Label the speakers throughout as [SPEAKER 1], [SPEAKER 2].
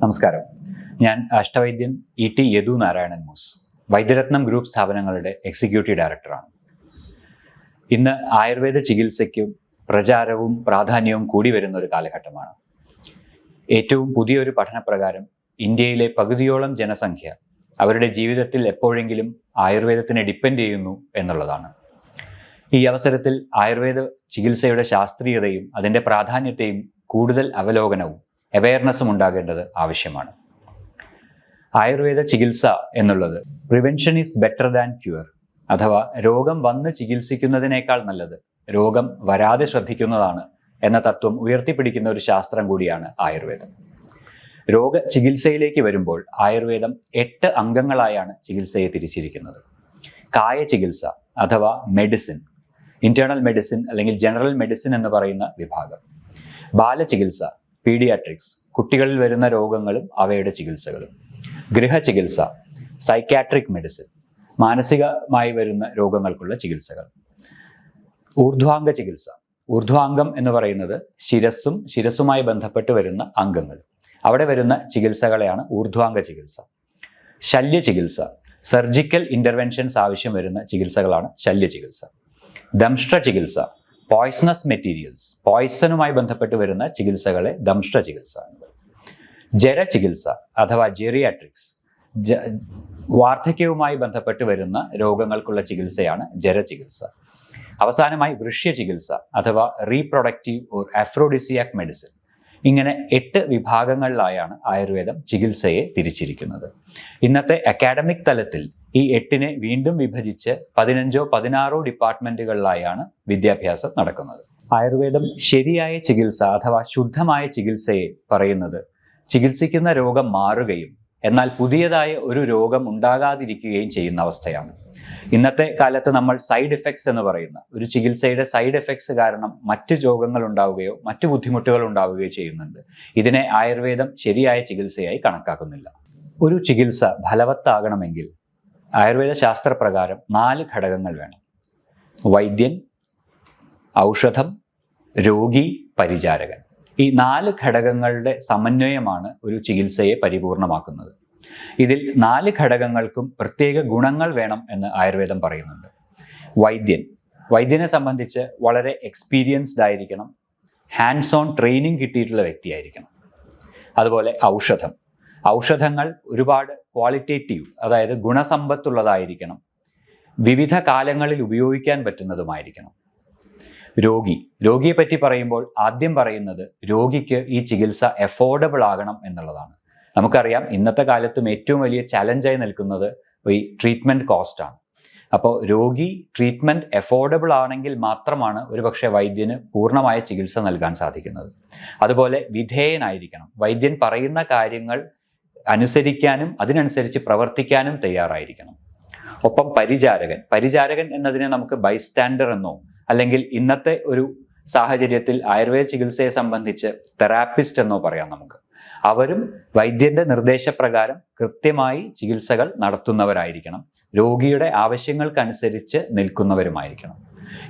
[SPEAKER 1] നമസ്കാരം. ഞാൻ അഷ്ടവൈദ്യൻ ടി യദു നാരായണൻ മൂസ്, വൈദ്യരത്നം ഗ്രൂപ്പ് സ്ഥാപനങ്ങളുടെ എക്സിക്യൂട്ടീവ് ഡയറക്ടറാണ്. ഇന്ന് ആയുർവേദ ചികിത്സയ്ക്കും പ്രചാരവും പ്രാധാന്യവും കൂടി വരുന്ന ഒരു കാലഘട്ടമാണ്. ഏറ്റവും പുതിയൊരു പഠനപ്രകാരം ഇന്ത്യയിലെ പകുതിയോളം ജനസംഖ്യ അവരുടെ ജീവിതത്തിൽ എപ്പോഴെങ്കിലും ആയുർവേദത്തിനെ ഡിപ്പെൻഡ് ചെയ്യുന്നു എന്നുള്ളതാണ്. ഈ അവസരത്തിൽ ആയുർവേദ ചികിത്സയുടെ ശാസ്ത്രീയതയും അതിൻ്റെ പ്രാധാന്യത്തെയും കൂടുതൽ അവലോകനവും അവയർനെസ്സും ഉണ്ടാകേണ്ടത് ആവശ്യമാണ്. ആയുർവേദ ചികിത്സ എന്നുള്ളത് prevention is better than cure, അഥവാ രോഗം വന്ന് ചികിത്സിക്കുന്നതിനേക്കാൾ നല്ലത് രോഗം വരാതെ ശ്രദ്ധിക്കുന്നതാണ് എന്ന തത്വം ഉയർത്തിപ്പിടിക്കുന്ന ഒരു ശാസ്ത്രം കൂടിയാണ് ആയുർവേദം. രോഗ ചികിത്സയിലേക്ക് വരുമ്പോൾ ആയുർവേദം 8 അംഗങ്ങളായാണ് ചികിത്സയെ തിരിച്ചിരിക്കുന്നത്. കായ ചികിത്സ അഥവാ മെഡിസിൻ, ഇന്റേണൽ മെഡിസിൻ അല്ലെങ്കിൽ ജനറൽ മെഡിസിൻ എന്ന് പറയുന്ന വിഭാഗം. ബാലചികിത്സ, പീഡിയാട്രിക്സ്, കുട്ടികളിൽ വരുന്ന രോഗങ്ങളും അവയുടെ ചികിത്സകളും. ഗൃഹചികിത്സ, സൈക്യാട്രിക് മെഡിസിൻ, മാനസികമായി വരുന്ന രോഗങ്ങൾക്കുള്ള ചികിത്സകൾ. ഊർധ്വാംഗ ചികിത്സ, ഊർധ്വാംഗം എന്ന് പറയുന്നത് ശിരസ്സുമായി ബന്ധപ്പെട്ട് വരുന്ന അംഗങ്ങൾ, അവിടെ വരുന്ന ചികിത്സകളെയാണ് ഊർധ്വാംഗ ചികിത്സ. ശല്യ ചികിത്സ, സർജിക്കൽ ഇന്റർവെൻഷൻസ് ആവശ്യം വരുന്ന ചികിത്സകളാണ് ശല്യ ചികിത്സ. ദംഷ്ട്ര ചികിത്സ, പോയ്സണസ് മെറ്റീരിയൽസ്, പോയ്സണുമായി ബന്ധപ്പെട്ട് വരുന്ന ചികിത്സകളെ ദംഷ്ട്ര ചികിത്സ. ജര ചികിത്സ അഥവാ ജെറിയാട്രിക്സ്, വാർദ്ധക്യവുമായി ബന്ധപ്പെട്ട് വരുന്ന രോഗങ്ങൾക്കുള്ള ചികിത്സയാണ് ജര ചികിത്സ. അവസാനമായി വൃഷ്യ ചികിത്സ അഥവാ റീപ്രൊഡക്റ്റീവ് ഓർ അഫ്രോഡിസിയാക് മെഡിസിൻ. ഇങ്ങനെ 8 വിഭാഗങ്ങളിലായാണ് ആയുർവേദം ചികിത്സയെ തിരിച്ചിരിക്കുന്നത്. ഇന്നത്തെ അക്കാഡമിക് തലത്തിൽ ഈ 8നെ വീണ്ടും വിഭജിച്ച് 15-16 ഡിപ്പാർട്ട്മെന്റുകളിലായാണ് വിദ്യാഭ്യാസം നടക്കുന്നത്. ആയുർവേദം ശരിയായ ചികിത്സ അഥവാ ശുദ്ധമായ ചികിത്സയെ പറയുന്നത് ചികിത്സിക്കുന്ന രോഗം മാറുകയും എന്നാൽ പുതിയതായ ഒരു രോഗം ഉണ്ടാകാതിരിക്കുകയും ചെയ്യുന്ന അവസ്ഥയാണ്. ഇന്നത്തെ കാലത്ത് നമ്മൾ സൈഡ് എഫക്ട്സ് എന്ന് പറയുന്ന ഒരു ചികിത്സയുടെ സൈഡ് എഫക്ട്സ് കാരണം മറ്റ് രോഗങ്ങൾ ഉണ്ടാവുകയോ മറ്റു ബുദ്ധിമുട്ടുകൾ ഉണ്ടാവുകയോ ചെയ്യുന്നുണ്ട്. ഇതിനെ ആയുർവേദം ശരിയായ ചികിത്സയായി കണക്കാക്കുന്നില്ല. ഒരു ചികിത്സ ഫലവത്താകണമെങ്കിൽ ആയുർവേദ ശാസ്ത്രപ്രകാരം 4 ഘടകങ്ങൾ വേണം: വൈദ്യൻ, ഔഷധം, രോഗി, പരിചാരകൻ. ഈ 4 ഘടകങ്ങളുടെ സമന്വയമാണ് ഒരു ചികിത്സയെ പരിപൂർണമാക്കുന്നത്. ഇതിൽ 4 ഘടകങ്ങൾക്കും പ്രത്യേക ഗുണങ്ങൾ വേണം എന്ന് ആയുർവേദം പറയുന്നുണ്ട്. വൈദ്യനെ സംബന്ധിച്ച് വളരെ എക്സ്പീരിയൻസ്ഡ് ആയിരിക്കണം, ഹാൻഡ്സ് ഓൺ ട്രെയിനിങ് കിട്ടിയിട്ടുള്ള വ്യക്തിയായിരിക്കണം. അതുപോലെ ഔഷധങ്ങൾ ഒരുപാട് ക്വാളിറ്റേറ്റീവ്, അതായത് ഗുണസമ്പത്തുള്ളതായിരിക്കണം, വിവിധ കാലങ്ങളിൽ ഉപയോഗിക്കാൻ പറ്റുന്നതുമായിരിക്കണം. രോഗിയെ പറ്റി പറയുമ്പോൾ ആദ്യം പറയുന്നത് രോഗിക്ക് ഈ ചികിത്സ എഫോർഡബിൾ ആകണം എന്നുള്ളതാണ്. നമുക്കറിയാം, ഇന്നത്തെ കാലത്തും ഏറ്റവും വലിയ ചലഞ്ചായി നിൽക്കുന്നത് ഈ ട്രീറ്റ്മെൻറ്റ് കോസ്റ്റാണ്. അപ്പോൾ രോഗി ട്രീറ്റ്മെൻറ്റ് എഫോർഡബിൾ ആണെങ്കിൽ മാത്രമാണ് ഒരുപക്ഷെ വൈദ്യന് പൂർണ്ണമായ ചികിത്സ നൽകാൻ സാധിക്കുന്നത്. അതുപോലെ വിധേയനായിരിക്കണം, വൈദ്യൻ പറയുന്ന കാര്യങ്ങൾ അനുസരിക്കാനും അതിനനുസരിച്ച് പ്രവർത്തിക്കാനും തയ്യാറായിരിക്കണം. ഒപ്പം പരിചാരകൻ എന്നതിനെ നമുക്ക് ബൈസ്റ്റാൻഡർ എന്നോ അല്ലെങ്കിൽ ഇന്നത്തെ ഒരു സാഹചര്യത്തിൽ ആയുർവേദ ചികിത്സയെ സംബന്ധിച്ച് തെറാപ്പിസ്റ്റ് എന്നോ പറയാം നമുക്ക്. അവരും വൈദ്യന്റെ നിർദ്ദേശപ്രകാരം കൃത്യമായി ചികിത്സകൾ നടത്തുന്നവരായിരിക്കണം, രോഗിയുടെ ആവശ്യങ്ങൾക്കനുസരിച്ച് നിൽക്കുന്നവരുമായിരിക്കണം.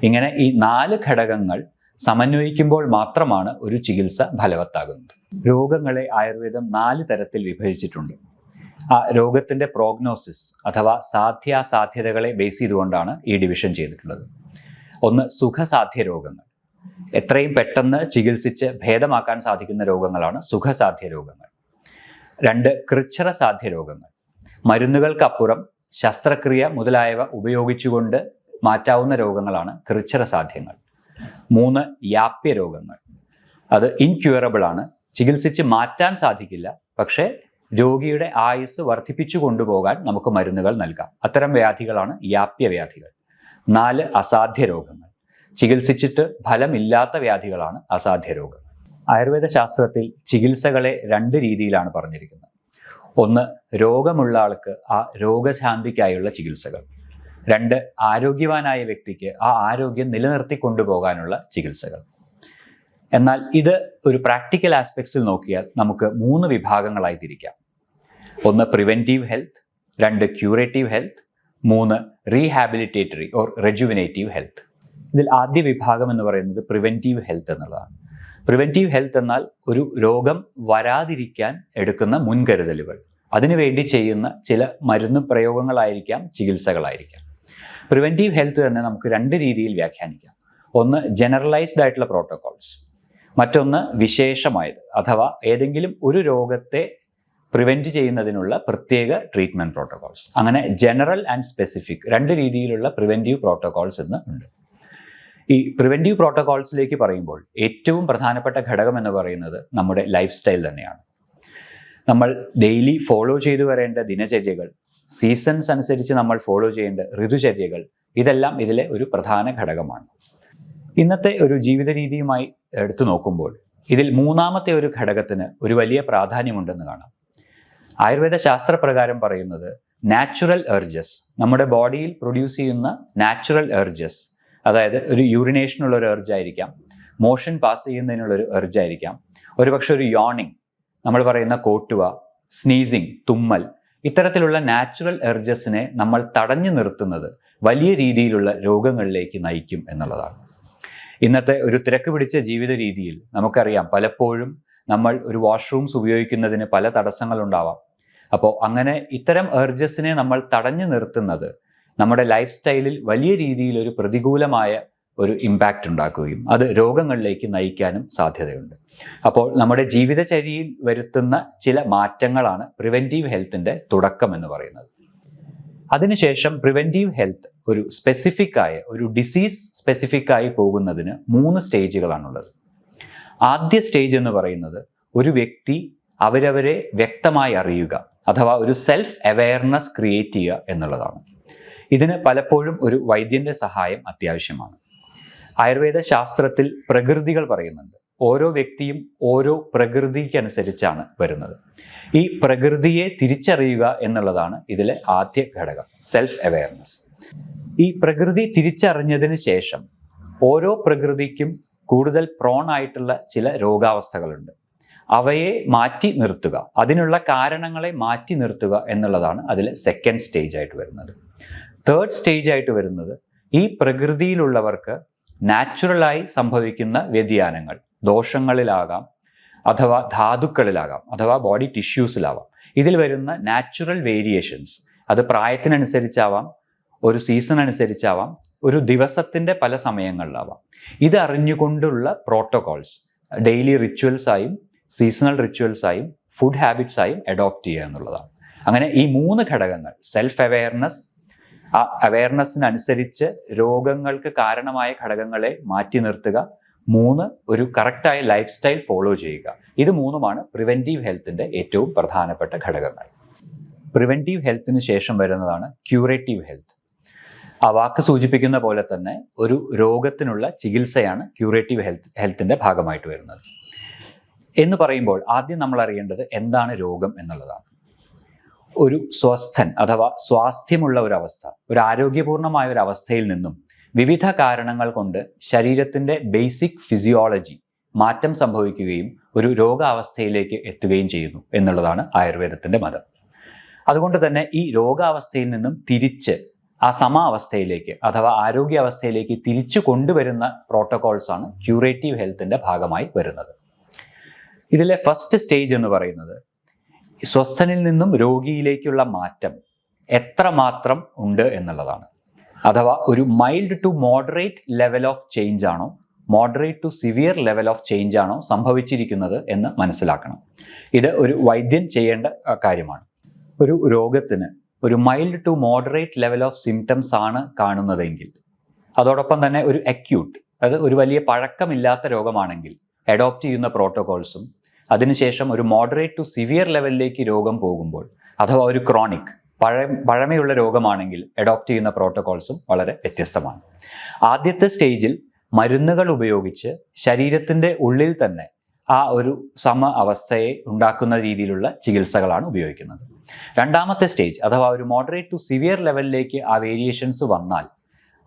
[SPEAKER 1] ഇങ്ങനെ ഈ 4 ഘടകങ്ങൾ സമന്വയിക്കുമ്പോൾ മാത്രമാണ് ഒരു ചികിത്സ ഫലവത്താകുന്നത്. രോഗങ്ങളെ ആയുർവേദം 4 തരത്തിൽ വിഭജിച്ചിട്ടുണ്ട്. ആ രോഗത്തിന്റെ പ്രോഗ്നോസിസ് അഥവാ സാധ്യാസാധ്യതകളെ ബേസ് ചെയ്തുകൊണ്ടാണ് ഈ ഡിവിഷൻ ചെയ്തിട്ടുള്ളത്. 1, സുഖസാധ്യ രോഗങ്ങൾ. എത്രയും പെട്ടെന്ന് ചികിത്സിച്ച് ഭേദമാക്കാൻ സാധിക്കുന്ന രോഗങ്ങളാണ് സുഖസാധ്യ രോഗങ്ങൾ. 2, കൃച്ഛ്രസാധ്യ രോഗങ്ങൾ. മരുന്നുകൾക്കപ്പുറം ശസ്ത്രക്രിയ മുതലായവ ഉപയോഗിച്ചുകൊണ്ട് മാറ്റാവുന്ന രോഗങ്ങളാണ് കൃച്ഛ്രസാധ്യങ്ങൾ. 3, യാപ്യ രോഗങ്ങൾ. അത് ഇൻക്യൂറബിൾ ആണ്, ചികിത്സിച്ച് മാറ്റാൻ സാധിക്കില്ല, പക്ഷേ രോഗിയുടെ ആയുസ് വർദ്ധിപ്പിച്ചു കൊണ്ടുപോകാൻ നമുക്ക് മരുന്നുകൾ നൽകാം. അത്തരം വ്യാധികളാണ് യാപ്യ വ്യാധികൾ. 4, അസാധ്യ രോഗങ്ങൾ. ചികിത്സിച്ചിട്ട് ഫലമില്ലാത്ത വ്യാധികളാണ് അസാധ്യ രോഗങ്ങൾ. ആയുർവേദ ശാസ്ത്രത്തിൽ ചികിത്സകളെ 2 രീതിയിലാണ് പറഞ്ഞിരിക്കുന്നത്. 1, രോഗമുള്ള ആൾക്ക് ആ രോഗശാന്തിക്കായുള്ള ചികിത്സകൾ. 2, ആരോഗ്യവാനായ വ്യക്തിക്ക് ആ ആരോഗ്യം നിലനിർത്തി കൊണ്ടുപോകാനുള്ള ചികിത്സകൾ. എന്നാൽ ഇത് ഒരു പ്രാക്ടിക്കൽ ആസ്പെക്ട്സിൽ നോക്കിയാൽ നമുക്ക് 3 വിഭാഗങ്ങളായി തിരിക്കാം. 1, preventive health, 2, curative health, 3, rehabilitatory or rejuvenative health. ഇതിൽ ആദ്യ വിഭാഗം എന്ന് പറയുന്നത് പ്രിവെൻറ്റീവ് ഹെൽത്ത് എന്നുള്ളതാണ്. പ്രിവെൻറ്റീവ് ഹെൽത്ത് എന്നാൽ ഒരു രോഗം വരാതിരിക്കാൻ എടുക്കുന്ന മുൻകരുതലുകൾ, അതിനുവേണ്ടി ചെയ്യുന്ന ചില മരുന്ന് പ്രയോഗങ്ങളായിരിക്കാം, ചികിത്സകളായിരിക്കാം. പ്രിവെൻറ്റീവ് ഹെൽത്ത് തന്നെ നമുക്ക് രണ്ട് രീതിയിൽ വ്യാഖ്യാനിക്കാം. ഒന്ന് ജനറലൈസ്ഡ് ആയിട്ടുള്ള പ്രോട്ടോകോൾസ്, മറ്റൊന്ന് വിശേഷമായത് അഥവാ ഏതെങ്കിലും ഒരു രോഗത്തെ പ്രിവെൻറ്റ് ചെയ്യുന്നതിനുള്ള പ്രത്യേക ട്രീറ്റ്മെൻറ്റ് പ്രോട്ടോകോൾസ്. അങ്ങനെ ജനറൽ ആൻഡ് സ്പെസിഫിക് രണ്ട് രീതിയിലുള്ള പ്രിവെൻറ്റീവ് പ്രോട്ടോകോൾസ് എന്ന് ഉണ്ട്. ഈ പ്രിവെൻറ്റീവ് പ്രോട്ടോകോൾസിലേക്ക് പറയുമ്പോൾ ഏറ്റവും പ്രധാനപ്പെട്ട ഘടകം എന്ന് പറയുന്നത് നമ്മുടെ ലൈഫ് സ്റ്റൈൽ തന്നെയാണ്. നമ്മൾ ഡെയിലി ഫോളോ ചെയ്തു വരേണ്ട ദിനചര്യകൾ, സീസൺസ് അനുസരിച്ച് നമ്മൾ ഫോളോ ചെയ്യേണ്ട ഋതുചര്യകൾ, ഇതെല്ലാം ഇതിലെ ഒരു പ്രധാന ഘടകമാണ്. ഇന്നത്തെ ഒരു ജീവിത രീതിയുമായി എടുത്തു നോക്കുമ്പോൾ ഇതിൽ മൂന്നാമത്തെ ഒരു ഘടകത്തിന് ഒരു വലിയ പ്രാധാന്യമുണ്ടെന്ന് കാണാം. ആയുർവേദ ശാസ്ത്രപ്രകാരം പറയുന്നത് നാച്ചുറൽ എർജസ്, നമ്മുടെ ബോഡിയിൽ പ്രൊഡ്യൂസ് ചെയ്യുന്ന നാച്ചുറൽ എർജസ്, അതായത് ഒരു യൂറിനേഷനുള്ള ഒരു എർജ് ആയിരിക്കാം, മോഷൻ പാസ് ചെയ്യുന്നതിനുള്ളൊരു എർജ് ആയിരിക്കാം, ഒരുപക്ഷെ ഒരു യോണിങ്, നമ്മൾ പറയുന്ന കോട്ടുക, സ്നീസിങ്, തുമ്മൽ, ഇത്തരത്തിലുള്ള നാച്ചുറൽ എർജസിനെ നമ്മൾ തടഞ്ഞു നിർത്തുന്നത് വലിയ രീതിയിലുള്ള രോഗങ്ങളിലേക്ക് നയിക്കും എന്നുള്ളതാണ്. ഇന്നത്തെ ഒരു തിരക്ക് പിടിച്ച ജീവിത രീതിയിൽ നമുക്കറിയാം, പലപ്പോഴും നമ്മൾ ഒരു വാഷ്റൂംസ് ഉപയോഗിക്കുന്നതിന് പല തടസ്സങ്ങളുണ്ടാവാം. അപ്പോൾ അങ്ങനെ ഇത്തരം എർജസിനെ നമ്മൾ തടഞ്ഞു നിർത്തുന്നത് നമ്മുടെ ലൈഫ് സ്റ്റൈലിൽ വലിയ രീതിയിൽ ഒരു പ്രതികൂലമായ ഒരു ഇമ്പാക്റ്റ് ഉണ്ടാക്കുകയും അത് രോഗങ്ങളിലേക്ക് നയിക്കാനും സാധ്യതയുണ്ട്. അപ്പോൾ നമ്മുടെ ജീവിതചര്യയിൽ വരുത്തുന്ന ചില മാറ്റങ്ങളാണ് പ്രിവെൻറ്റീവ് ഹെൽത്തിൻ്റെ തുടക്കം എന്ന് പറയുന്നത്. അതിനുശേഷം പ്രിവെൻറ്റീവ് ഹെൽത്ത് ഒരു സ്പെസിഫിക്കായ, ഒരു ഡിസീസ് സ്പെസിഫിക്കായി പോകുന്നതിന് 3 സ്റ്റേജുകളാണുള്ളത്. ആദ്യ സ്റ്റേജ് എന്ന് പറയുന്നത് ഒരു വ്യക്തി അവരവരെ വ്യക്തമായി അറിയുക അഥവാ ഒരു സെൽഫ് അവെയർനെസ് ക്രിയേറ്റ് ചെയ്യുക എന്നുള്ളതാണ്. ഇതിന് പലപ്പോഴും ഒരു വൈദ്യൻ്റെ സഹായം അത്യാവശ്യമാണ്. ആയുർവേദ ശാസ്ത്രത്തിൽ പ്രകൃതികൾ പറയുന്നുണ്ട്. ഓരോ വ്യക്തിയും ഓരോ പ്രകൃതിക്കനുസരിച്ചാണ് വരുന്നത്. ഈ പ്രകൃതിയെ തിരിച്ചറിയുക എന്നുള്ളതാണ് ഇതിലെ ആദ്യ ഘടകം, സെൽഫ് അവെയർനെസ്. ഈ പ്രകൃതി തിരിച്ചറിഞ്ഞതിന് ശേഷം ഓരോ പ്രകൃതിക്കും കൂടുതൽ പ്രോൺ ആയിട്ടുള്ള ചില രോഗാവസ്ഥകളുണ്ട്. അവയെ മാറ്റി നിർത്തുക, അതിനുള്ള കാരണങ്ങളെ മാറ്റി നിർത്തുക എന്നുള്ളതാണ് അതിലെ സെക്കൻഡ് സ്റ്റേജ് ആയിട്ട് വരുന്നത്. തേർഡ് സ്റ്റേജ് ആയിട്ട് വരുന്നത് ഈ പ്രകൃതിയിലുള്ളവർക്ക് നാച്ചുറലായി സംഭവിക്കുന്ന വ്യതിയാനങ്ങൾ, ദോഷങ്ങളിലാകാം അഥവാ ധാതുക്കളിലാകാം അഥവാ ബോഡി ടിഷ്യൂസിലാവാം. ഇതിൽ വരുന്ന നാച്ചുറൽ വേരിയേഷൻസ്, അത് പ്രായത്തിനനുസരിച്ചാവാം, ഒരു സീസൺ അനുസരിച്ചാവാം, ഒരു ദിവസത്തിൻ്റെ പല സമയങ്ങളിലാവാം. ഇത് അറിഞ്ഞുകൊണ്ടുള്ള പ്രോട്ടോകോൾസ് ഡെയിലി റിച്വൽസായും സീസണൽ റിച്വൽസായും ഫുഡ് ഹാബിറ്റ്സായും അഡോപ്റ്റ് ചെയ്യുക എന്നുള്ളതാണ്. അങ്ങനെ ഈ 3 ഘടകങ്ങൾ, സെൽഫ് അവെയർനെസ്, ആ അവെയർനെസ്സിനനുസരിച്ച് രോഗങ്ങൾക്ക് കാരണമായ ഘടകങ്ങളെ മാറ്റി നിർത്തുക, 3 ഒരു കറക്റ്റായ ലൈഫ് സ്റ്റൈൽ ഫോളോ ചെയ്യുക. ഇത് 3മാണ് പ്രിവെൻറ്റീവ് ഹെൽത്തിൻ്റെ ഏറ്റവും പ്രധാനപ്പെട്ട ഘടകങ്ങൾ. പ്രിവെൻറ്റീവ് ഹെൽത്തിന് ശേഷം വരുന്നതാണ് ക്യൂറേറ്റീവ് ഹെൽത്ത്. ആ വാക്ക് സൂചിപ്പിക്കുന്ന പോലെ തന്നെ ഒരു രോഗത്തിനുള്ള ചികിത്സയാണ് ക്യൂറേറ്റീവ് ഹെൽത്തിൻ്റെ ഭാഗമായിട്ട് വരുന്നത്. എന്ന് പറയുമ്പോൾ ആദ്യം നമ്മൾ അറിയേണ്ടത് എന്താണ് രോഗം എന്നുള്ളതാണ്. ഒരു സ്വസ്ഥൻ അഥവാ സ്വാസ്ഥ്യമുള്ള ഒരവസ്ഥ, ഒരു ആരോഗ്യപൂർണമായ ഒരു അവസ്ഥയിൽ നിന്നും വിവിധ കാരണങ്ങൾ കൊണ്ട് ശരീരത്തിൻ്റെ ബേസിക് ഫിസിയോളജി മാറ്റം സംഭവിക്കുകയും ഒരു രോഗാവസ്ഥയിലേക്ക് എത്തുകയും ചെയ്യുന്നു എന്നുള്ളതാണ് ആയുർവേദത്തിൻ്റെ മതം. അതുകൊണ്ട് തന്നെ ഈ രോഗാവസ്ഥയിൽ നിന്നും തിരിച്ച് ആ സമാവസ്ഥയിലേക്ക് അഥവാ ആരോഗ്യാവസ്ഥയിലേക്ക് തിരിച്ചു കൊണ്ടുവരുന്ന പ്രോട്ടോകോൾസാണ് ക്യൂറേറ്റീവ് ഹെൽത്തിൻ്റെ ഭാഗമായി വരുന്നത്. ഇതിലെ ഫസ്റ്റ് സ്റ്റേജ് എന്ന് പറയുന്നത് സ്വസ്ഥനിൽ നിന്നും രോഗിയിലേക്കുള്ള മാറ്റം എത്രമാത്രം ഉണ്ട് എന്നുള്ളതാണ്. അഥവാ ഒരു mild to moderate level of change ആണോ, moderate to severe level of change ആണോ സംഭവിച്ചിരിക്കുന്നത് എന്ന് മനസ്സിലാക്കണം. ഇത് ഒരു വൈദ്യൻ ചെയ്യേണ്ട കാര്യമാണ്. ഒരു രോഗത്തിന് ഒരു mild to moderate level of symptoms ആണ് കാണുന്നതെങ്കിൽ, അതോടൊപ്പം തന്നെ ഒരു അക്യൂട്ട്, അതായത് ഒരു വലിയ പഴക്കമില്ലാത്ത രോഗമാണെങ്കിൽ അഡോപ്റ്റ് ചെയ്യുന്ന പ്രോട്ടോകോൾസും, അതിനുശേഷം ഒരു മോഡറേറ്റ് ടു സിവിയർ ലെവലിലേക്ക് രോഗം പോകുമ്പോൾ അഥവാ ഒരു ക്രോണിക് പഴമയുള്ള രോഗമാണെങ്കിൽ അഡോപ്റ്റ് ചെയ്യുന്ന പ്രോട്ടോകോൾസും വളരെ വ്യത്യസ്തമാണ്. ആദ്യത്തെ സ്റ്റേജിൽ മരുന്നുകൾ ഉപയോഗിച്ച് ശരീരത്തിൻ്റെ ഉള്ളിൽ തന്നെ ആ ഒരു സമ അവസ്ഥയെ ഉണ്ടാക്കുന്ന രീതിയിലുള്ള ചികിത്സകളാണ് ഉപയോഗിക്കുന്നത്. രണ്ടാമത്തെ സ്റ്റേജ് അഥവാ ഒരു മോഡറേറ്റ് ടു സിവിയർ ലെവലിലേക്ക് ആ വേരിയേഷൻസ് വന്നാൽ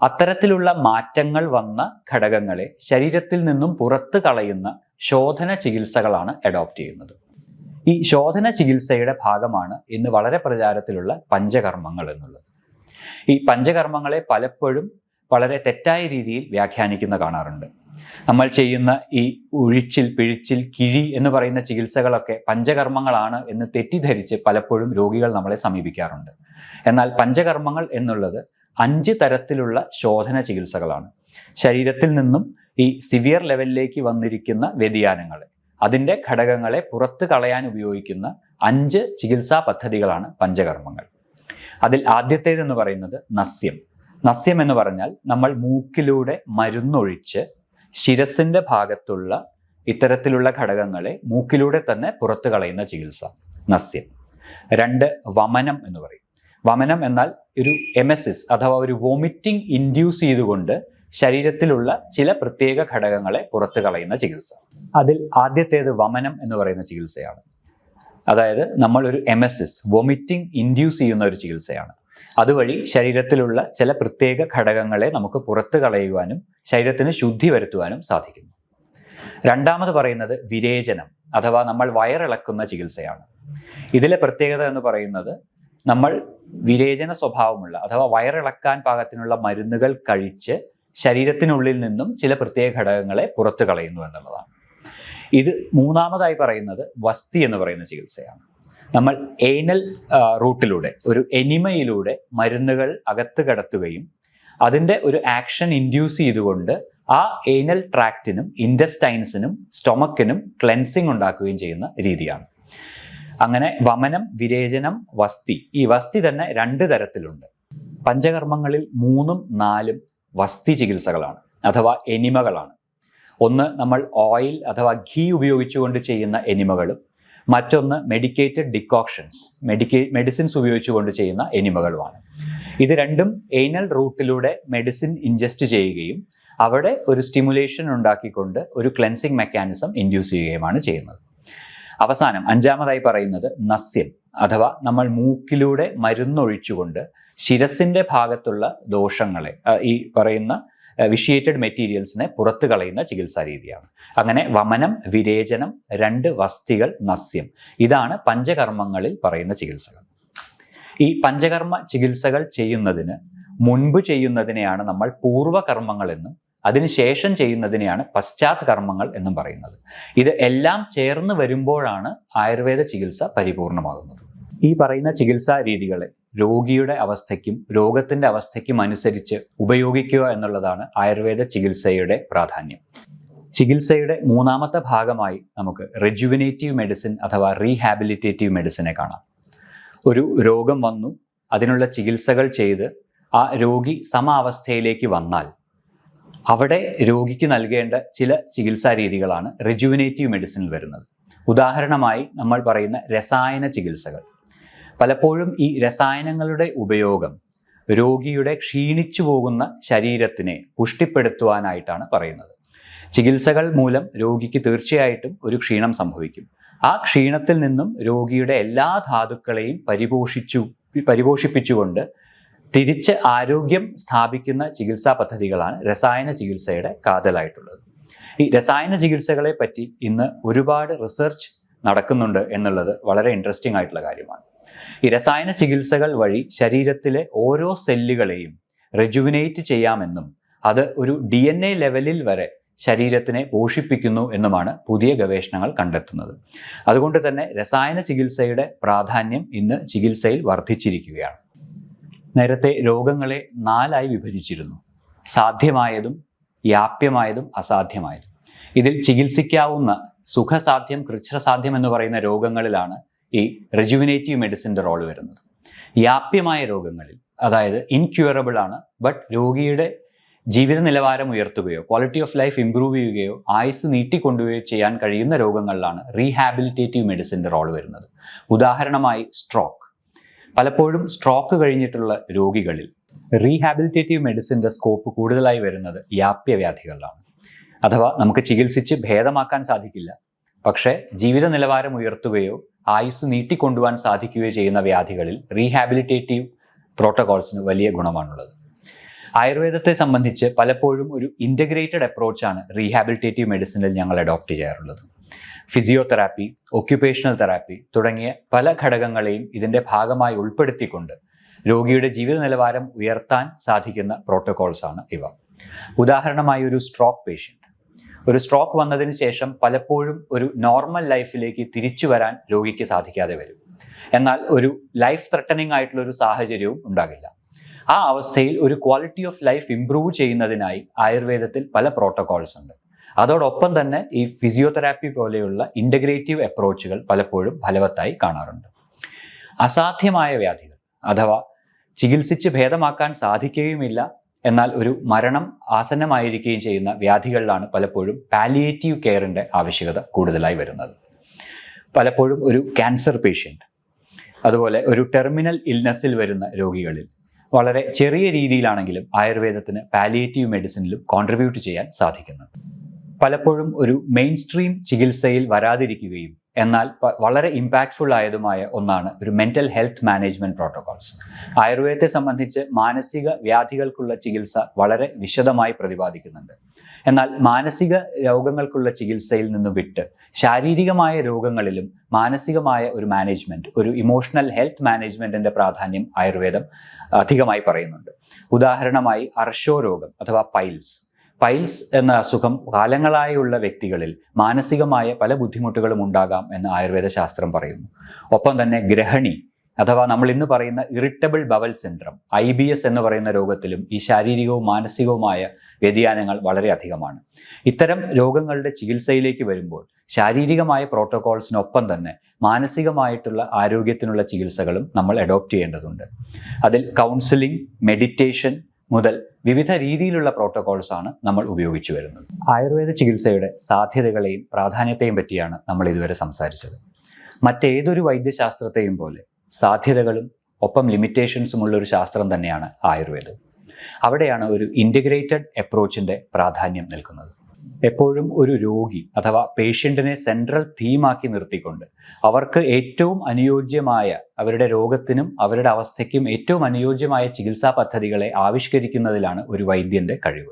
[SPEAKER 1] അത്തരത്തിലുള്ള മാറ്റങ്ങൾ വന്ന ഘടകങ്ങളെ ശരീരത്തിൽ നിന്നും പുറത്ത് കളയുന്ന ശോധന ചികിത്സകളാണ് അഡോപ്റ്റ് ചെയ്യുന്നത്. ഈ ശോധന ചികിത്സയുടെ ഭാഗമാണ് ഇന്ന് വളരെ പ്രചാരത്തിലുള്ള പഞ്ചകർമ്മങ്ങൾ എന്നുള്ളത്. ഈ പഞ്ചകർമ്മങ്ങളെ പലപ്പോഴും വളരെ തെറ്റായ രീതിയിൽ വ്യാഖ്യാനിക്കുന്ന കാണാറുണ്ട്. നമ്മൾ ചെയ്യുന്ന ഈ ഉഴിച്ചിൽ, പിഴിച്ചിൽ, കിഴി എന്ന് പറയുന്ന ചികിത്സകളൊക്കെ പഞ്ചകർമ്മങ്ങളാണ് എന്ന് തെറ്റിദ്ധരിച്ച് പലപ്പോഴും രോഗികൾ നമ്മളെ സമീപിക്കാറുണ്ട്. എന്നാൽ പഞ്ചകർമ്മങ്ങൾ എന്നുള്ളത് 5 തരത്തിലുള്ള ശോധന ചികിത്സകളാണ്. ശരീരത്തിൽ നിന്നും ഈ സിവിയർ ലെവലിലേക്ക് വന്നിരിക്കുന്ന വ്യതിയാനങ്ങളെ, അതിൻ്റെ ഘടകങ്ങളെ പുറത്ത് കളയാൻ ഉപയോഗിക്കുന്ന 5 ചികിത്സാ പദ്ധതികളാണ് പഞ്ചകർമ്മങ്ങൾ. അതിൽ ആദ്യത്തേതെന്ന് പറയുന്നത് നസ്യം. നസ്യം എന്ന് പറഞ്ഞാൽ നമ്മൾ മൂക്കിലൂടെ മരുന്നൊഴിച്ച് ശിരസിൻ്റെ ഭാഗത്തുള്ള ഇത്തരത്തിലുള്ള ഘടകങ്ങളെ മൂക്കിലൂടെ തന്നെ പുറത്ത് കളയുന്ന ചികിത്സ, നസ്യം. 2 വമനം എന്ന് പറയും. വമനം എന്നാൽ ഒരു എമസിസ് അഥവാ ഒരു വോമിറ്റിംഗ് ഇൻഡ്യൂസ് ചെയ്തുകൊണ്ട് ശരീരത്തിലുള്ള ചില പ്രത്യേക ഘടകങ്ങളെ പുറത്ത് കളയുന്ന ചികിത്സ. അതിൽ ആദ്യത്തേത് വമനം എന്ന് പറയുന്ന ചികിത്സയാണ്. അതായത് നമ്മൾ ഒരു എമസിസ്, വോമിറ്റിംഗ് ഇൻഡ്യൂസ് ചെയ്യുന്ന ഒരു ചികിത്സയാണ്. അതുവഴി ശരീരത്തിലുള്ള ചില പ്രത്യേക ഘടകങ്ങളെ നമുക്ക് പുറത്ത് കളയുവാനും ശരീരത്തിന് ശുദ്ധി വരുത്തുവാനും സാധിക്കുന്നു. രണ്ടാമത് പറയുന്നത് വിരേചനം അഥവാ നമ്മൾ വയറിളക്കുന്ന ചികിത്സയാണ്. ഇതിലെ പ്രത്യേകത എന്ന് പറയുന്നത് നമ്മൾ വിരേചന സ്വഭാവമുള്ള അഥവാ വയറിളക്കാൻ പാകത്തിനുള്ള മരുന്നുകൾ കഴിച്ച് ശരീരത്തിനുള്ളിൽ നിന്നും ചില പ്രത്യേക ഘടകങ്ങളെ പുറത്ത് കളയുന്നു എന്നുള്ളതാണ്. ഇത് മൂന്നാമതായി പറയുന്നത് വസ്തി എന്ന് പറയുന്ന ചികിത്സയാണ്. നമ്മൾ ഏനൽ റൂട്ടിലൂടെ, ഒരു എനിമയിലൂടെ മരുന്നുകൾ അകത്ത് കടത്തുകയും അതിൻ്റെ ഒരു ആക്ഷൻ ഇൻഡ്യൂസ് ചെയ്തുകൊണ്ട് ആ ഏനൽ ട്രാക്റ്റിനും ഇൻറ്റസ്റ്റൈൻസിനും സ്റ്റൊമക്കിനും ക്ലെൻസിങ് ഉണ്ടാക്കുകയും ചെയ്യുന്ന രീതിയാണ്. അങ്ങനെ വമനം, വിരേചനം, വസ്തി. ഈ വസ്തി തന്നെ 2 തരത്തിലുണ്ട്. പഞ്ചകർമ്മങ്ങളിൽ 3ഉം 4ഉം വസ്തി ചികിത്സകളാണ് അഥവാ എനിമകളാണ്. ഒന്ന് നമ്മൾ ഓയിൽ അഥവാ ഘീ ഉപയോഗിച്ചുകൊണ്ട് ചെയ്യുന്ന എനിമകളും മറ്റൊന്ന് മെഡിക്കേറ്റഡ് ഡിക്കോക്ഷൻസ്, മെഡിസിൻസ് ഉപയോഗിച്ചുകൊണ്ട് ചെയ്യുന്ന എനിമകളുമാണ്. ഇത് രണ്ടും ഏനൽ റൂട്ടിലൂടെ മെഡിസിൻ ഇൻജസ്റ്റ് ചെയ്യുകയും അവിടെ ഒരു സ്റ്റിമുലേഷൻ ഉണ്ടാക്കിക്കൊണ്ട് ഒരു ക്ലെൻസിങ് മെക്കാനിസം ഇൻഡ്യൂസ് ചെയ്യുകയുമാണ് ചെയ്യുന്നത്. അവസാനം 5ാമതായി പറയുന്നത് നസ്യം അഥവാ നമ്മൾ മൂക്കിലൂടെ മരുന്നൊഴിച്ചുകൊണ്ട് ശിരസിൻ്റെ ഭാഗത്തുള്ള ദോഷങ്ങളെ, ഈ പറയുന്ന വിഷിയേറ്റഡ് മെറ്റീരിയൽസിനെ പുറത്ത് കളയുന്ന ചികിത്സാ രീതിയാണ്. അങ്ങനെ വമനം, വിരേചനം, 2 വസ്തികൾ, നസ്യം. ഇതാണ് പഞ്ചകർമ്മങ്ങളിൽ പറയുന്ന ചികിത്സകൾ. ഈ പഞ്ചകർമ്മ ചികിത്സകൾ ചെയ്യുന്നതിന് മുൻപ് ചെയ്യുന്നതിനെയാണ് നമ്മൾ പൂർവ്വകർമ്മങ്ങൾ എന്നും അതിനുശേഷം ചെയ്യുന്നതിനെയാണ് പശ്ചാത് കർമ്മങ്ങൾ എന്നും പറയുന്നത്. ഇത് എല്ലാം ചേർന്ന് വരുമ്പോഴാണ് ആയുർവേദ ചികിത്സ പരിപൂർണമാകുന്നത്. ഈ പറയുന്ന ചികിത്സാ രീതികളെ രോഗിയുടെ അവസ്ഥയ്ക്കും രോഗത്തിൻ്റെ അവസ്ഥയ്ക്കും അനുസരിച്ച് ഉപയോഗിക്കുക എന്നുള്ളതാണ് ആയുർവേദ ചികിത്സയുടെ പ്രാധാന്യം. ചികിത്സയുടെ 3ാമത്തെ ഭാഗമായി നമുക്ക് റെജുവിനേറ്റീവ് മെഡിസിൻ അഥവാ റീഹാബിലിറ്റേറ്റീവ് മെഡിസിനെ കാണാം. ഒരു രോഗം വന്നു, അതിനുള്ള ചികിത്സകൾ ചെയ്ത് ആ രോഗി സമാവസ്ഥയിലേക്ക് വന്നാൽ അവിടെ രോഗിക്ക് നൽകേണ്ട ചില ചികിത്സാ രീതികളാണ് റെജുവിനേറ്റീവ് മെഡിസിനിൽ വരുന്നത്. ഉദാഹരണമായി നമ്മൾ പറയുന്ന രസായന ചികിത്സകൾ. പലപ്പോഴും ഈ രസായനങ്ങളുടെ ഉപയോഗം രോഗിയുടെ ക്ഷീണിച്ചു പോകുന്ന ശരീരത്തിനെ പുഷ്ടിപ്പെടുത്തുവാനായിട്ടാണ് പറയുന്നത്. ചികിത്സകൾ മൂലം രോഗിക്ക് തീർച്ചയായിട്ടും ഒരു ക്ഷീണം സംഭവിക്കും. ആ ക്ഷീണത്തിൽ നിന്നും രോഗിയുടെ എല്ലാ ധാതുക്കളെയും പരിപോഷിപ്പിച്ചുകൊണ്ട് തിരിച്ച് ആരോഗ്യം സ്ഥാപിക്കുന്ന ചികിത്സാ പദ്ധതികളാണ് രസായന ചികിത്സയുടെ കാതലായിട്ടുള്ളത്. ഈ രസായന ചികിത്സകളെ പറ്റി ഇന്ന് ഒരുപാട് റിസർച്ച് നടക്കുന്നുണ്ട് എന്നുള്ളത് വളരെ ഇൻട്രസ്റ്റിംഗ് ആയിട്ടുള്ള കാര്യമാണ്. ഈ രസായന ചികിത്സകൾ വഴി ശരീരത്തിലെ ഓരോ സെല്ലുകളെയും റെജുവിനേറ്റ് ചെയ്യാമെന്നും അത് ഒരു DNA ലെവലിൽ വരെ ശരീരത്തിനെ പോഷിപ്പിക്കുന്നു എന്നുമാണ് പുതിയ ഗവേഷണങ്ങൾ കണ്ടെത്തുന്നത്. അതുകൊണ്ട് തന്നെ രസായന ചികിത്സയുടെ പ്രാധാന്യം ഇന്ന് ചികിത്സയിൽ വർദ്ധിച്ചിരിക്കുകയാണ്. നേരത്തെ രോഗങ്ങളെ 4ആയി വിഭജിച്ചിരുന്നു: സാധ്യമായതും, യാപ്യമായതും, അസാധ്യമായതും. ഇതിൽ ചികിത്സിക്കാവുന്ന സുഖസാധ്യം, കൃച്ഛ്രസാധ്യം എന്ന് പറയുന്ന രോഗങ്ങളിലാണ് ഈ റെജുവിനേറ്റീവ് മെഡിസിൻ്റെ റോൾ വരുന്നത്. യാപ്യമായ രോഗങ്ങളിൽ, അതായത് ഇൻക്യൂറബിൾ ആണ്, ബട്ട് രോഗിയുടെ ജീവിത നിലവാരം ഉയർത്തുകയോ ക്വാളിറ്റി ഓഫ് ലൈഫ് ഇംപ്രൂവ് ചെയ്യുകയോ ആയുസ് നീട്ടിക്കൊണ്ടുപോവുകയോ ചെയ്യാൻ കഴിയുന്ന രോഗങ്ങളിലാണ് റീഹാബിലിറ്റേറ്റീവ് മെഡിസിൻ്റെ റോൾ വരുന്നത്. ഉദാഹരണമായി സ്ട്രോക്ക്. പലപ്പോഴും സ്ട്രോക്ക് കഴിഞ്ഞിട്ടുള്ള രോഗികളിൽ റീഹാബിലിറ്റേറ്റീവ് മെഡിസിൻ്റെ സ്കോപ്പ് കൂടുതലായി വരുന്നത് യാപ്യവ്യാധികളിലാണ്. അഥവാ നമുക്ക് ചികിത്സിച്ച് ഭേദമാക്കാൻ സാധിക്കില്ല, പക്ഷേ ജീവിത നിലവാരം ഉയർത്തുകയോ ആയുസ് നീട്ടിക്കൊണ്ടുപോകാൻ സാധിക്കുകയോ ചെയ്യുന്ന വ്യാധികളിൽ റീഹാബിലിറ്റേറ്റീവ് പ്രോട്ടോകോൾസിന് വലിയ ഗുണമാണുള്ളത്. ആയുർവേദത്തെ സംബന്ധിച്ച് പലപ്പോഴും ഒരു ഇൻ്റഗ്രേറ്റഡ് അപ്രോച്ചാണ് റീഹാബിലിറ്റേറ്റീവ് മെഡിസിനിൽ ഞങ്ങൾ അഡോപ്റ്റ് ചെയ്യാറുള്ളത്. ഫിസിയോതെറാപ്പി, ഒക്യുപേഷണൽ തെറാപ്പി തുടങ്ങിയ പല ഘടകങ്ങളെയും ഇതിൻ്റെ ഭാഗമായി ഉൾപ്പെടുത്തിക്കൊണ്ട് രോഗിയുടെ ജീവിത നിലവാരം ഉയർത്താൻ സാധിക്കുന്ന പ്രോട്ടോകോൾസ് ആണ് ഇവ. ഉദാഹരണമായി ഒരു സ്ട്രോക്ക് പേഷ്യൻ്റ്. ഒരു സ്ട്രോക്ക് വന്നതിന് ശേഷം പലപ്പോഴും ഒരു നോർമൽ ലൈഫിലേക്ക് തിരിച്ചു വരാൻ രോഗിക്ക് സാധിക്കാതെ വരും. എന്നാൽ ഒരു ലൈഫ് ത്രെട്ടനിങ് ആയിട്ടുള്ള ഒരു സാഹചര്യവും ഉണ്ടാകില്ല. ആ അവസ്ഥയിൽ ഒരു ക്വാളിറ്റി ഓഫ് ലൈഫ് ഇംപ്രൂവ് ചെയ്യുന്നതിനായി ആയുർവേദത്തിൽ പല പ്രോട്ടോകോൾസ് ഉണ്ട്. അതോടൊപ്പം തന്നെ ഈ ഫിസിയോതെറാപ്പി പോലെയുള്ള ഇൻ്റഗ്രേറ്റീവ് അപ്രോച്ചുകൾ പലപ്പോഴും ഫലവത്തായി കാണാറുണ്ട്. അസാധ്യമായ വ്യാധികൾ അഥവാ ചികിത്സിച്ച് ഭേദമാക്കാൻ സാധിക്കുകയുമില്ല, എന്നാൽ ഒരു മരണം ആസന്നമായിരിക്കുകയും ചെയ്യുന്ന വ്യാധികളിലാണ് പലപ്പോഴും പാലിയേറ്റീവ് കെയറിൻ്റെ ആവശ്യകത കൂടുതലായി വരുന്നത്. പലപ്പോഴും ഒരു ക്യാൻസർ പേഷ്യൻ്റ്, അതുപോലെ ഒരു ടെർമിനൽ ഇൽനെസ്സിൽ വരുന്ന രോഗികളിൽ വളരെ ചെറിയ രീതിയിലാണെങ്കിലും ആയുർവേദത്തിന് പാലിയേറ്റീവ് മെഡിസിനിലും കോൺട്രിബ്യൂട്ട് ചെയ്യാൻ സാധിക്കുന്നുണ്ട്. പലപ്പോഴും ഒരു മെയിൻ സ്ട്രീം ചികിത്സയിൽ വരാതിരിക്കുകയും എന്നാൽ വളരെ ഇമ്പാക്റ്റ്ഫുൾ ആയതുമായ ഒന്നാണ് ഒരു മെൻ്റൽ ഹെൽത്ത് മാനേജ്മെൻറ്റ് പ്രോട്ടോകോൾസ്. ആയുർവേദത്തെ സംബന്ധിച്ച് മാനസിക വ്യാധികൾക്കുള്ള ചികിത്സ വളരെ വിശദമായി പ്രതിപാദിക്കുന്നുണ്ട്. എന്നാൽ മാനസിക രോഗങ്ങൾക്കുള്ള ചികിത്സയിൽ നിന്ന് വിട്ട് ശാരീരികമായ രോഗങ്ങളിലും മാനസികമായ ഒരു മാനേജ്മെൻറ്റ്, ഒരു ഇമോഷണൽ ഹെൽത്ത് മാനേജ്മെൻറ്റിൻ്റെ പ്രാധാന്യം ആയുർവേദം അധികമായി പറയുന്നുണ്ട്. ഉദാഹരണമായി അർശോരോഗം അഥവാ പൈൽസ് എന്ന അസുഖം കാലങ്ങളായുള്ള വ്യക്തികളിൽ മാനസികമായ പല ബുദ്ധിമുട്ടുകളും ഉണ്ടാകാം എന്ന് ആയുർവേദ ശാസ്ത്രം പറയുന്നു. ഒപ്പം തന്നെ ഗ്രഹണി അഥവാ നമ്മൾ ഇന്ന് പറയുന്ന ഇറിറ്റബിൾ ബവൽ സിൻഡ്രം, IBS എന്ന് പറയുന്ന രോഗത്തിലും ഈ ശാരീരികവും മാനസികവുമായ വ്യതിയാനങ്ങൾ വളരെ അധികമാണ്. ഇത്തരം രോഗങ്ങളുടെ ചികിത്സയിലേക്ക് വരുമ്പോൾ ശാരീരികമായ പ്രോട്ടോകോൾസിനൊപ്പം തന്നെ മാനസികമായിട്ടുള്ള ആരോഗ്യത്തിനുള്ള ചികിത്സകളും നമ്മൾ അഡോപ്റ്റ് ചെയ്യേണ്ടതുണ്ട്. അതിൽ കൗൺസിലിംഗ്, മെഡിറ്റേഷൻ മുതൽ വിവിധ രീതിയിലുള്ള പ്രോട്ടോകോൾസ് ആണ് നമ്മൾ ഉപയോഗിച്ചു വരുന്നത്. ആയുർവേദ ചികിത്സയുടെ സാധ്യതകളെയും പ്രാധാന്യത്തെയും പറ്റിയാണ് നമ്മൾ ഇതുവരെ സംസാരിച്ചത്. മറ്റേതൊരു വൈദ്യശാസ്ത്രത്തെയും പോലെ സാധ്യതകളും ഒപ്പം ലിമിറ്റേഷൻസും ഉള്ളൊരു ശാസ്ത്രം തന്നെയാണ് ആയുർവേദം. അവിടെയാണ് ഒരു ഇൻ്റഗ്രേറ്റഡ് അപ്രോച്ചിൻ്റെ പ്രാധാന്യം നിൽക്കുന്നത്. എപ്പോഴും ഒരു രോഗി അഥവാ പേഷ്യൻറ്റിനെ സെൻട്രൽ തീമാക്കി നിർത്തിക്കൊണ്ട് അവർക്ക് ഏറ്റവും അനുയോജ്യമായ, അവരുടെ രോഗത്തിനും അവരുടെ അവസ്ഥയ്ക്കും ഏറ്റവും അനുയോജ്യമായ ചികിത്സാ പദ്ധതികളെ ആവിഷ്കരിക്കുന്നതിലാണ് ഒരു വൈദ്യൻ്റെ കഴിവ്.